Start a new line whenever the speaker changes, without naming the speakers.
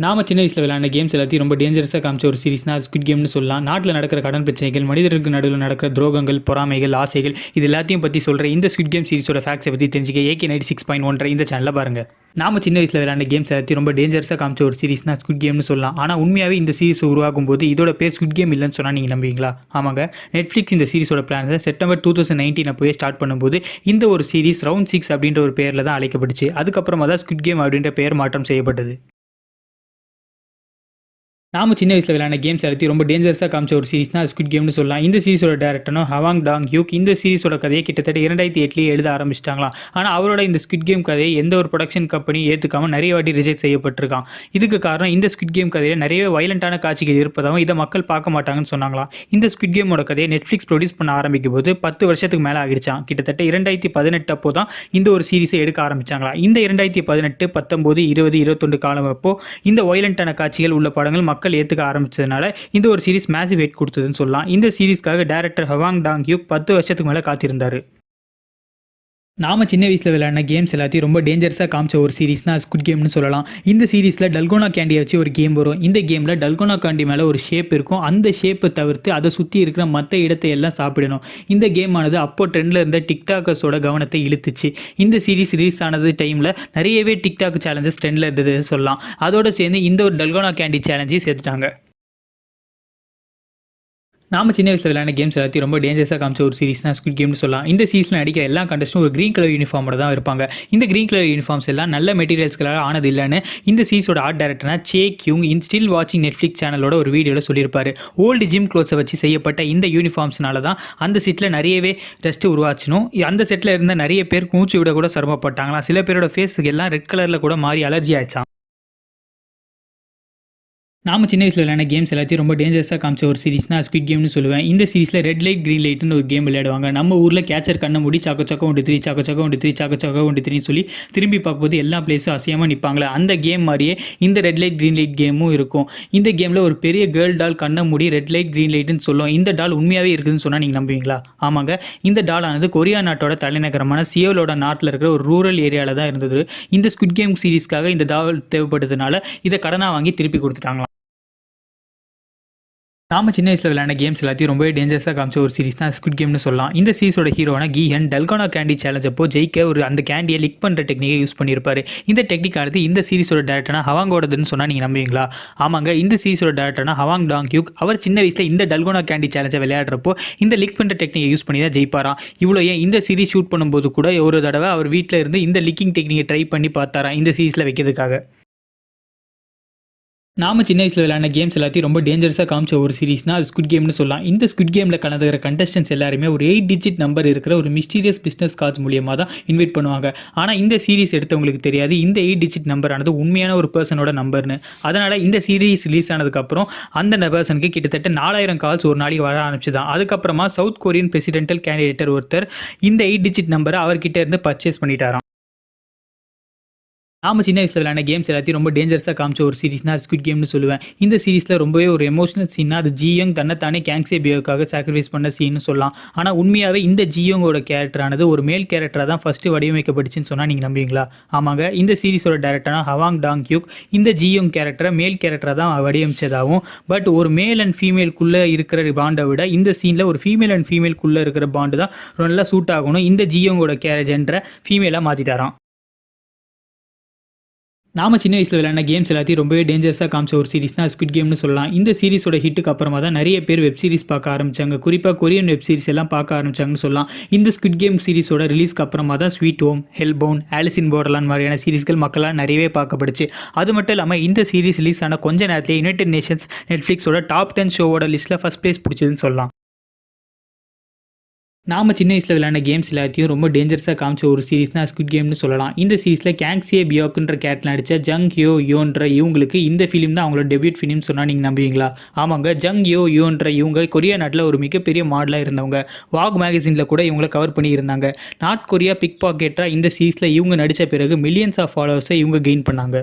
நாம சின்ன வயசுல விளையாண்ட கேம்ஸ் எல்லாத்தையும் ரொம்ப டேஞ்சரஸாக காமிச்ச ஒரு சீரிஸ்னா ஸ்குவிட் கேம்னு சொல்லலாம். நாட்டில் நடக்கிற கடன் பிரச்சனைகள், மனிதர்களுக்கு நடுவில் நடக்கிற துரோகங்கள், பொறாமைகள், ஆசைகள் இது எல்லாத்தையும் பற்றி சொல்கிற இந்த ஸ்குவிட் கேம் சீரிஸோட ஃபேக்ட்ஸை பற்றி தெரிஞ்சுக்க AK96.1 இந்த சேனலில் பாருங்கள். நாம சின்ன வயசில் விளையாண்ட கேம்ஸ் எல்லாத்தையும் ரொம்ப டேஞ்சரஸாக காமிச்ச ஒரு சீரிஸ்னா ஸ்குவிட் கேம்னு சொல்லலாம். ஆனால் உண்மையாகவே இந்த சீரிஸ் உருவாகும் போது இதோட பேர் ஸ்குவிட் கேம் இல்லைன்னு சொன்னால் நீங்கள் நம்புவீங்களா? ஆமாங்க, நெட்ஃப்ளிக்ஸ் இந்த சீரிஸோட பிளான்ஸை செப்டம்பர் 2019 அப்போவே ஸ்டார்ட் பண்ணும்போது இந்த ஒரு சீரிஸ் ரவுண்ட் 6 அப்படின்ற ஒரு பேரில் தான் அழைக்கப்பட்டுச்சு. அதுக்கப்புறமா தான் ஸ்குவிட் கேம் அப்படின்ற பெயர் மாற்றம் செய்யப்பட்டது. நாம சின்ன வயசில் விளையாண்ட கேம்ஸ் எல்லாத்தையும் ரொம்ப டேஞ்சரஸாக காமிச்ச ஒரு சீரிஸ்னா ஸ்குவிட் கேம்னு சொல்லலாம். இந்த சீரிஸோட டேரக்டரும் ஹவாங் டாங் ஹியூக். இந்த சீரிஸோட கதையை கிட்டத்தட்ட 2008 எழுத ஆரம்பிச்சிட்டாங்களாம். ஆனால் அவரோட இந்த ஸ்குவிட் கேம் கதையை எந்த ஒரு ப்ரொடக்ஷன் கம்பெனி ஏற்றுக்காமல் நிறைய வாட்டி ரிஜெக்ட் செய்யப்பட்டிருக்கான். இதுக்கு காரணம் இந்த ஸ்குவிட் கேம் கதையில் நிறைய வயலண்டான காட்சிகள் இருப்பதாகவும் இதை மக்கள் பார்க்க மாட்டாங்கன்னு சொன்னாங்களாம். இந்த ஸ்குவிட் கேமோட கதையை நெட்ஃப்ளிக்ஸ் ப்ரொடியூஸ் பண்ண ஆரம்பிக்கும் போது 10 வருஷத்துக்கு மேலே ஆகிடுச்சான். கிட்டத்தட்ட 2018 அப்போ தான் இந்த ஒரு சீரிஸை எடுக்க ஆரம்பிச்சாங்களாம். இந்த 2018, 19, 20, 21 காலம் அப்போ இந்த வயலண்டான காட்சிகள் உள்ள படங்கள் மக்கள் ஏற்றுக்க ஆரம்பிச்சதுனால இந்த ஒரு சீரிஸ் மேசிவ் ஹிட் கொடுத்ததுன்னு சொல்லலாம். இந்த சீரிஸ்க்காக டைரக்டர் ஹவாங் டாங் ஹியூக் 10 வருஷத்துக்கு மேலே காத்திருந்தார். நாம சின்ன வயசில் விளையாடின கேம்ஸ் எல்லாத்தையும் ரொம்ப டேஞ்சரஸாக காமிச்ச ஒரு சீரிஸ்னா ஸ்குவிட் கேம்னு சொல்லலாம். இந்த சீரிஸில் டல்கோனா கேண்டியை வச்சு ஒரு கேம் வரும். இந்த கேமில் டல்கோனா கேண்டி மேலே ஒரு ஷேப் இருக்கும். அந்த ஷேப்பை தவிர்த்து அதை சுற்றி இருக்கிற மற்ற இடத்தை எல்லாம் சாப்பிடணும். இந்த கேம் ஆனது அப்போ ட்ரெண்டில் இருந்த டிக்டாக்கர்ஸோட கவனத்தை இழுத்துச்சு. இந்த சீரிஸ் ரிலீஸ் ஆனது டைமில் நிறையவே டிக்டாக் சேலஞ்சஸ் ட்ரெண்டில் இருந்தது சொல்லலாம். அதோடு சேர்ந்து இந்த ஒரு டல்கோனா கேண்டி சேலஞ்சையும் சேர்த்துட்டாங்க. நாம சின்ன வயசில் விளையாட கேம்ஸ் எல்லாத்தையும் ரொம்ப டேஞ்சரஸாக காமிச்ச ஒரு சீரிஸ்னா ஸ்குவிட் கேம்னு சொல்லலாம். இந்த சீரிஸில் நடிக்கிற எல்லா கண்டஸ்டும் ஒரு கிரீன் கலர் யூனிஃபார்மோட தான் இருப்பாங்க. இந்த கிரீன் கலர் யூனிஃபார்ம்ஸ் எல்லாம் நல்ல மெட்டீரியல்ஸ்களால் ஆனது இல்லைன்னு இந்த சீரிஸோட ஆர்ட் டைரக்டர்னா சே கியூங் இன் ஸ்டில் வாட்சிங் நெட்ஃப்ளிக்ஸ் சேனலோட ஒரு வீடியோவில் சொல்லியிருப்பாரு. ஓல்டு ஜிம் க்ளோத்ஸை வச்சு செய்யப்பட்ட இந்த யூனிஃபார்ம்ஸ்னால தான் அந்த செட்டில் நிறையவே டஸ்ட்டு உருவாச்சணும். அந்த செட்டில் இருந்த நிறைய பேர் மூச்சு விட கூட சிரமப்பட்டாங்களாம். சில பேரோட ஃபேஸுக்கு எல்லாம் ரெட் கலரில் கூட மாறி அலர்ஜி ஆயிடுச்சான். நாம சின்ன வயசில் விளையாட கேம்ஸ் எல்லாத்தையும் ரொம்ப டேஞ்சரஸாக காமிச்ச ஒரு சீரிஸ்னா ஸ்குவிட் கேம்னு சொல்லுவேன். இந்த சீரிஸில் ரெட் லைட் கிரீன் லைட்னு ஒரு கேம் விளையாடுவாங்க. நம்ம ஊரில் கேச்சர் கண்ணை மூடி சாக்கோ சாக்கோ 1 3 சாக்கோ சாக்கோ 1 3 சாக்கோ சாக்கோ 1 3 சொல்லி திரும்பி பார்க்கும்போது எல்லா பிளேஸும் அசையாமல் நிற்பாங்களே, அந்த கேம் மாதிரியே இந்த ரெட் லைட் கிரீன் லைட் கேமும் இருக்கும். இந்த கேமில் ஒரு பெரிய கேர்ள் டால் கண்ணை மூடி ரெட் லைட் கிரீன் லைட்னு சொல்லும். இந்த டால் உண்மையாகவே இருக்குதுன்னு சொன்னால் நீங்கள் நம்புவீங்களா? ஆமாங்க, இந்த டால் ஆனது கொரியா நாட்டோட தலைநகரமான சியோலோட நாட்டில் இருக்கிற ஒரு ரூரல் ஏரியாவில் தான் இருந்தது. இந்த ஸ்குவிட் கேம் சீரிஸ்க்காக இந்த டால் தேவைப்படுறதுனால இதை கடனாக வாங்கி திருப்பி கொடுத்துட்டாங்களாம். நாம சின்ன வயசில் விளையாட கேம்ஸ் எல்லாத்தையும் ரொம்பவே டேஞ்சரஸாக காமிச்ச ஒரு சீரிஸ் தான் ஸ்குவிட் கேம்னு சொல்லலாம். இந்த சீரிஸோட ஹீரோனா கீஹன் டல்கோனா கேண்டி சேலஞ்ச் அப்போ ஜெயிக்க அந்த கேண்டியை லிக் பண்ணுற டெக்னிக்கை யூஸ் பண்ணியிருப்பாரு. இந்த டெக்னிக் ஆனது இந்த சீரிஸோட டேரக்டர்னா ஹவாங்கோடதுன்னு சொன்னால் நீங்கள் நம்புவீங்களா? ஆமாங்க, இந்த சீரிஸோட டேரக்டர்னா ஹவாங் டாங் ஹியூக். அவர் சின்ன வயசில் இந்த டல்கோனா கேண்டி சேலஞ்சை விளையாடுறப்போ இந்த லிக் பண்ணுற டெக்னிக்கை யூஸ் பண்ணி தான் ஜெயிப்பாராம். இவ்வளோ ஏன் இந்த சீரிஸ் ஷூட் பண்ணும்போது கூட ஒரு தடவை அவர் வீட்டில் இருந்து இந்த லிக்கிங் டெக்னிக்கை ட்ரை பண்ணி பார்த்தாராம் இந்த சீரிஸில் வைக்கிறதுக்காக. நாம சின்ன வயசில் விளையாட கேம்ஸ் எல்லாத்தையும் ரொம்ப டேஞ்சரஸாக காமிச்ச ஒரு சீரிஸ்னா அது ஸ்குவிட் கேம்னு சொல்லலாம். இந்த ஸ்குவிட் கேமில் கலந்துக்கிற கண்டஸ்டன்ஸ் எல்லாருமே ஒரு 8 டிஜிட் நம்பர் இருக்கிற ஒரு மிஸ்டீரியஸ் பிஸ்னஸ் கார்ட்ஸ் மூலியமாக தான் இன்வைட் பண்ணுவாங்க. ஆனால் இந்த சீரிஸ் எடுத்தவங்களுக்கு தெரியாது இந்த 8 டிஜிட் நம்பர் ஆனது உண்மையான ஒரு பர்சனோட நம்பர்னு. அதனால் இந்த சீரிஸ் ரிலீஸ் ஆனதுக்கப்புறம் அந்த பர்சனுக்கு கிட்டத்தட்ட 4000 கால்ஸ் ஒரு நாளைக்கு வர ஆரம்பிச்சுதான். அதுக்கப்புறமா சவுத் கொரியன் பிரசிடென்டல் கேண்டிடேட்டர் ஒருத்தர் இந்த 8 டிஜிட் நம்பரை அவர்கிட்ட இருந்து பர்ச்சேஸ் பண்ணிட்டாராம். நாம சின்ன வயசில் விளையாட கேம்ஸ் எல்லாத்தையும் ரொம்ப டேஞ்சரஸாக காமிச்ச ஒரு சீரிஸ்னா ஸ்குவிட் கேம்னு சொல்லுவேன். இந்த சீரிஸில் ரொம்பவே ஒரு எமோஷனல் சீனா அது ஜியோங் தன்னைத்தானே கேங்ஸேபியோக்காக சாக்ரிஃபைஸ் பண்ண சீன்னு சொல்லலாம். ஆனால் உண்மையாகவே இந்த ஜியோங்கோட கேரக்டரானது ஒரு மேல் கேரக்டராக தான் ஃபஸ்ட்டு வடிவமைக்கப்பட்டுச்சுன்னு சொன்னால் நீங்கள் நம்புவீங்களா? ஆமாங்க, இந்த சீரிஸோட டேரக்டரான ஹவாங் டாங் ஹியூக் இந்த ஜியோங் கேரக்டரை மேல் கேரக்டராக தான் வடிவமைச்சதாகவும் பட் ஒரு மேல் அண்ட் ஃபீமேலுக்குள்ளே இருக்கிற பாண்டை விட இந்த சீனில் ஒரு ஃபீமேல் அண்ட் ஃபீமேலுக்குள்ளே இருக்கிற பாண்டு தான் நல்லா சூட் ஆகணும். இந்த ஜியோங்கோட கேரக்டரை ஃபீமேலாக மாற்றிட்டாராம். நாம சின்ன வயசில் விளையாட கேம்ஸ் எல்லாத்தையும் ரொம்பவே டேஞ்சரஸாக காமிச்ச ஒரு சீரிஸ்னா ஸ்குவிட் கேம்னு சொல்லலாம். இந்த சீரிஸோட ஹிட்டுக்கு அப்புறமா தான் நிறைய பேர் வெப் சீரிஸ் பார்க்க ஆரம்பிச்சாங்க. குறிப்பாக கொரியன் வெப் சீரிஸ் எல்லாம் பார்க்க ஆரம்பிச்சாங்கன்னு சொல்லலாம். இந்த ஸ்குவிட் கேம் சீரிஸோட ரிலீஸ்க்கு அப்புறமா தான் ஸ்வீட் ஹோம், ஹெல்பவுன், ஆலிஸ் இன் போர்டர்லாண்ட் மாதிரியான சீரிஸ்கள் மக்களால் நிறையவே பார்க்கப்படுச்சு. அது மட்டும் இல்லாமல் இந்த சீரிஸ் ரிலீஸ் ஆன கொஞ்ச நேரத்தில் யுனைடெட் நேஷன்ஸ் நெட்ஃப்ளிக்ஸோட டாப் 10 ஷோவோட லிஸ்ட்டில் ஃபஸ்ட் பிளேஸ் பிடிச்சதுன்னு சொல்லலாம். நாம சின்ன வயசில் விளையாட கேம்ஸ் எல்லாத்தையும் ரொம்ப டேஞ்சரஸாக காமிச்ச ஒரு சீரிஸ்னா ஸ்குவிட் கேம்னு சொல்லலாம். இந்த சீரிஸில் கேங்ஸே பியோக்குன்ற கேரக்டர் நடித்த ஜங் யோ யோன்ற இவங்களுக்கு இந்த ஃபிலிம் தான் அவங்களோட டெபியூட் ஃபிலிம் சொன்னால் நீங்கள் நம்புவீங்களா? ஆமாங்க, ஜங் யோ யோன்ற இவங்க கொரியா நாட்டில் ஒரு மிகப்பெரிய மாடலாக இருந்தவங்க. வாக் மேகசினில் கூட இவங்களை கவர் பண்ணி இருந்தாங்க. நார்த் கொரியா பிக் பாக்கெட்டாக இந்த சீரிஸில் இவங்க நடித்த பிறகு மில்லியன்ஸ் ஆஃப் ஃபாலோவர்ஸை இவங்க கெயின் பண்ணாங்க.